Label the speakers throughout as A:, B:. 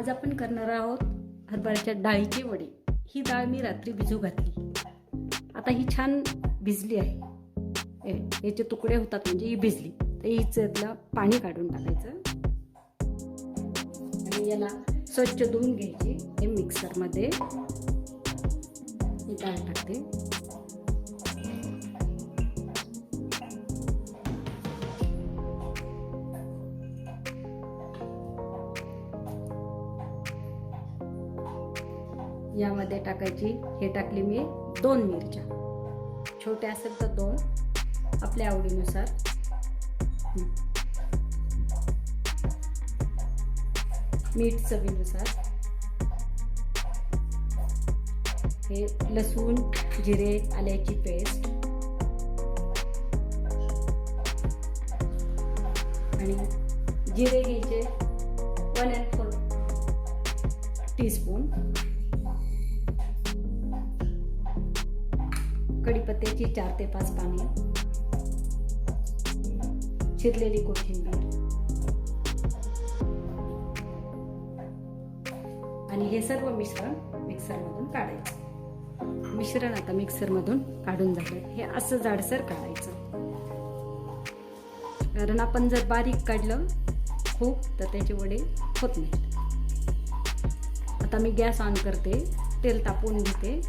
A: आज आपण करणार आहोत हरभऱ्याच्या डाळीचे वडे। ही डाळ मी रात्री भिजू घातली, आता ही छान भिजली आहे। याचे तुकडे होतात म्हणजे ही भिजली, तर हिच्यातलं पाणी काढून टाकायचं आणि याला स्वच्छ धुवून घ्यायची। हे मिक्सरमध्ये ही डाळ टाकते। यामध्ये टाकायची, हे टाकली मी 2 मिरच्या, छोट्या असेल तर 2, आपल्या आवडीनुसार। मीठ चवीनुसार। हे लसूण, जिरे, आल्याची पेस्ट आणि जिरे घ्यायचे 1¼ टीस्पून। कढीपत्त्याची 4 ते 5 पाने, चिरलेली कोथिंबीर आणि हे सर्व मिश्रण मिक्सरमधून काढायचं। मिश्रण आता मिक्सरमधून काढून झालं। हे असं जाडसर काढायचं, कारण आपण जर बारीक काढलं खूप तर त्याचे वडे होत नाहीत। आता मी गॅस ऑन करते, तेल तापवून घेते,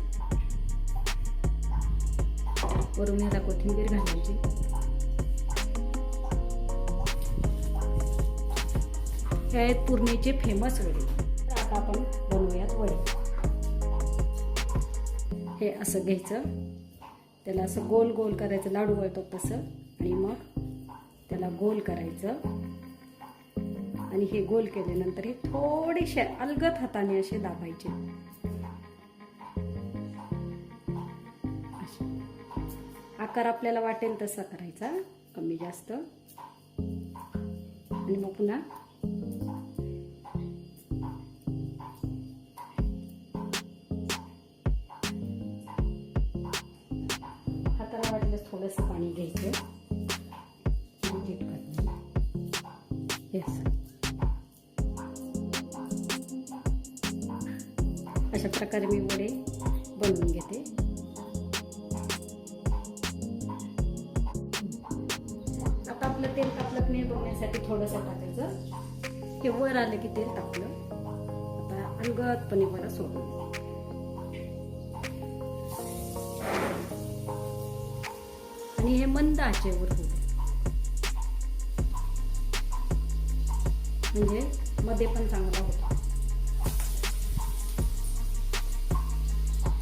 A: वरून याला कोथिंबीर घालायची। हे आहेत पुरणेचे फेमस वडे। आता आपण बनवूयात वडे। हे असं घ्यायचं, त्याला असं गोल गोल करायचं, लाडू वळतो तसं, आणि मग त्याला गोल करायचं आणि हे गोल केल्यानंतर हे थोडेसे अलगद हाताने असे दाबायचे। आकार आपल्याला वाटेल तसा करायचा, कमी जास्त, आणि मग पुन्हा हाताला वाटल्यास थोडंसं पाणी घ्यायचं, अशा प्रकारे मी वडे बनवून घेते। आता आपलं तेल तापलं नाही बघण्यासाठी थोडंसं टाकायचं। हे वर आलं की तेल तापलं, आता अलगदपणे वडा सोडून आणि हे मंद आचेवर होऊ, म्हणजे मध्ये पण चांगला होतो।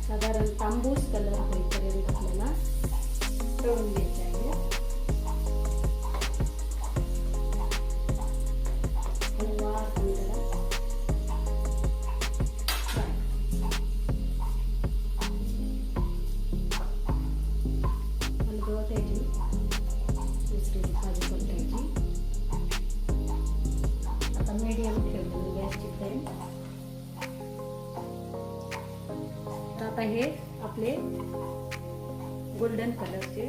A: साधारण तांबूस कलर होईपर्यंत आपल्याला तळून घ्यायचे आहे। आता मीडियम ठेवून गॅसची फ्लेम। आता हे आपले गोल्डन कलरचे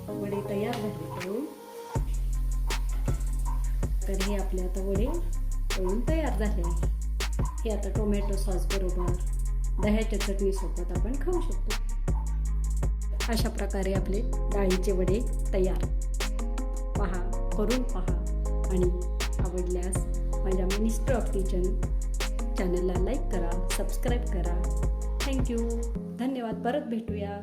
A: वडे तयार झाले तळून। तर हे आपले आता वडे तळून तयार झाले आहे। हे आता टोमॅटो सॉस बरोबर, दह्याच्या चटणी सोबत आपण खाऊ शकतो। अशा प्रकारे आपले डाळीचे वडे तयार। पहा, करून पहा, आणि आवडल्यास माझ्या मिनिस्टर ऑफ किचन चॅनलला लाईक करा, सबस्क्राईब करा। थँक्यू, धन्यवाद। परत भेटूया।